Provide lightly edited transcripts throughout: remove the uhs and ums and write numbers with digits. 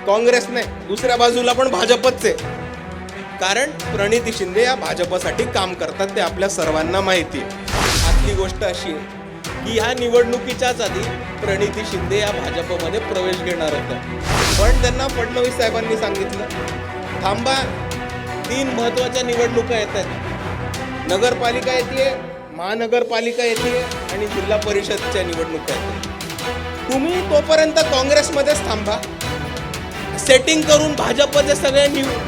काँग्रेस नाही, दुसऱ्या बाजूला पण भाजपच आहे. कारण प्रणिती शिंदे या भाजपसाठी काम करतात ते आपल्या सर्वांना माहिती आहे. आजची गोष्ट अशी आहे की ह्या निवडणुकीच्याच आधी प्रणिती शिंदे या भाजपमध्ये प्रवेश घेणार होत्या, पण त्यांना फडणवीस साहेबांनी सांगितलं थांबा, 3 महत्त्वाच्या निवडणुका येत आहेत. नगरपालिका येते, महानगरपालिका येते आणि जिल्हा परिषदच्या निवडणुका येतात. तुम्ही तोपर्यंत काँग्रेसमध्येच थांबा, सेटिंग करून भाजपचे सगळे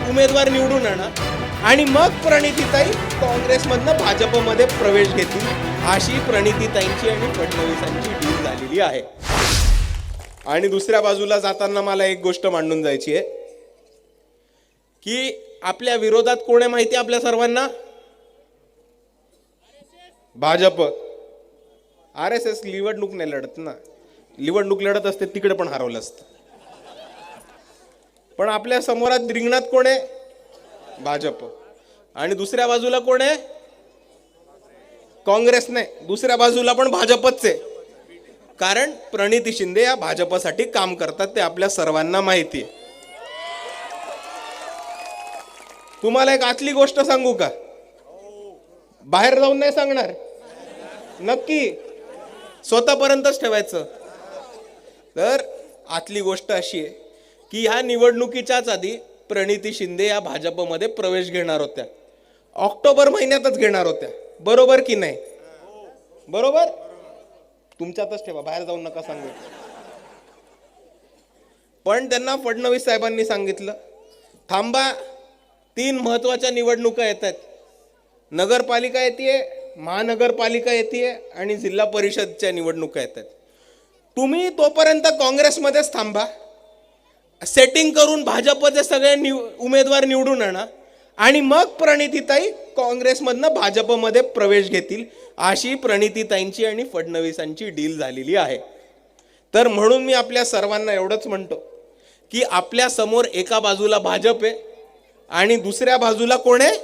उमेदवार निवडून आणा आणि मग प्रणितीताई काँग्रेसमधनं भाजपमध्ये प्रवेश घेतील. अशी प्रणितीताईंची आणि फडणवीसांची डील झालेली आहे. आणि दुसऱ्या बाजूला जाताना मला एक गोष्ट मांडून जायची आहे की आपल्या विरोधात कोण आहे माहिती आपल्या सर्वांना? भाजप. RSS निवडणूक नाही लढत ना, निवडणूक लढत असते तिकडे पण हरवलं असतं. पण आपल्या समोरात रिंगणात कोण आहे? भाजप. आणि दुसऱ्या बाजूला कोण आहे? काँग्रेस नाही, दुसऱ्या बाजूला पण भाजपच आहे. कारण प्रणिती शिंदे या भाजपसाठी काम करतात ते आपल्या सर्वांना माहिती आहे. तुम्हाला एक आतली गोष्ट सांगू का? बाहेर जाऊन नाही सांगणार, नक्की स्वतःपर्यंतच ठेवायचं. तर आतली गोष्ट अशी आहे की ह्या निवडणुकीच्याच आधी प्रणिती शिंदे या भाजपमध्ये प्रवेश घेणार होत्या. ऑक्टोबर महिन्यातच घेणार होत्या, बरोबर की नाही? बरोबर. तुमच्यातच ठेवा, बाहेर जाऊन नका सांगू. पण त्यांना फडणवीस साहेबांनी सांगितलं थांबा, 3 महत्त्वाच्या निवडणुका येत आहेत. नगरपालिका येते, महानगरपालिका येते आणि जिल्हा परिषदच्या निवडणुका येत आहेत. तुम्ही तोपर्यंत काँग्रेसमध्येच थांबा, सेटिंग करून भाजपचे सगळे उमेदवार निवडून आणा आणि मग प्रणितीताई काँग्रेसमधनं भाजपमध्ये प्रवेश घेतील. अशी प्रणितीताईंची आणि फडणवीसांची डील झालेली आहे. तर म्हणून मी आपल्या सर्वांना एवढंच म्हणतो की आपल्या समोर एका बाजूला भाजप आहे आणि दुसऱ्या बाजूला कोण आहे?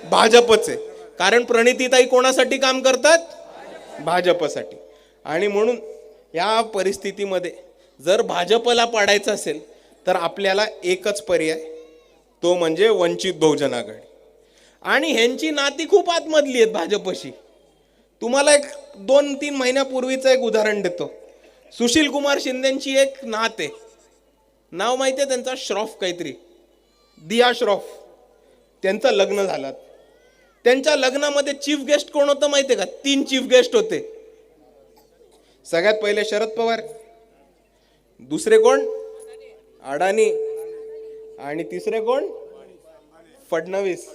भाजपच आहे. कारण प्रणितीताई कोणासाठी काम करतात? भाजपसाठी. आणि म्हणून या परिस्थितीमध्ये जर भाजपला पाडायचं असेल तर आपल्याला एकच पर्याय, तो म्हणजे वंचित बहुजन आघाडी. आणि ह्यांची नाती खूप आतमधली आहेत भाजपशी. तुम्हाला एक 2-3 महिन्यापूर्वीचं एक उदाहरण देतो. सुशील कुमार शिंदेची एक नात आहे, नाव माहिती आहे त्यांचा? श्रॉफ काहीतरी, दिया श्रॉफ. त्यांचं लग्न झालं. त्यांच्या लग्नामध्ये चीफ गेस्ट कोण होतं माहिती आहे का? 3 चीफ गेस्ट होते. सगळ्यात पहिले शरद पवार, दुसरे कोण? अडाणी, आणि तिसरे कोण? फडणवीस.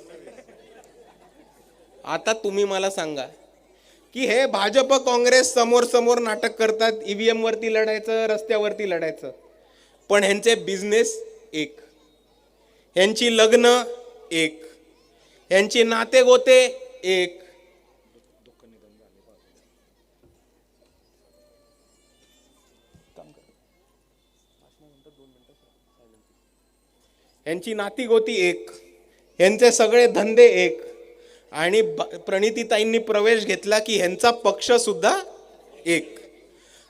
आता तुम्ही मला सांगा की हे भाजप काँग्रेस समोर समोर नाटक करतात, EVM वरती लढायचं, रस्त्यावरती लढायचं, पण ह्यांचे बिझनेस एक, ह्यांची लग्न एक, ह्यांची नाते गोते एक. यांची नाती गोती एक, यांचे सगळे धंदे एक. आणि प्रणितीताईंनी प्रवेश घेतला की ह्यांचा पक्ष सुद्धा एक.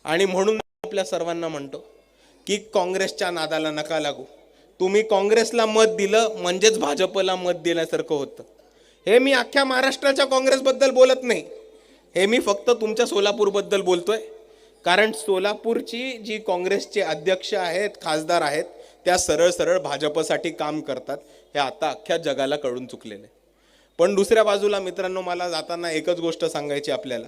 आणि म्हणून आपल्या सर्वांना म्हणतो की काँग्रेसच्या नादाला नका लागू. तुम्ही काँग्रेसला मत दिलं म्हणजेच भाजपला मत दिल्यासारखं होतं. हे मी अख्ख्या महाराष्ट्राच्या काँग्रेसबद्दल बोलत नाही, हे मी फक्त तुमच्या सोलापूरबद्दल बोलतोय. कारण सोलापूरची जी काँग्रेसचे अध्यक्ष आहेत, खासदार आहेत, त्या सरळ सरळ भाजपसाठी काम करतात. हे आता अख्ख्या जगाला कळून चुकलेलं आहे. पण दुसऱ्या बाजूला मित्रांनो, मला जाताना एकच गोष्ट सांगायची आपल्याला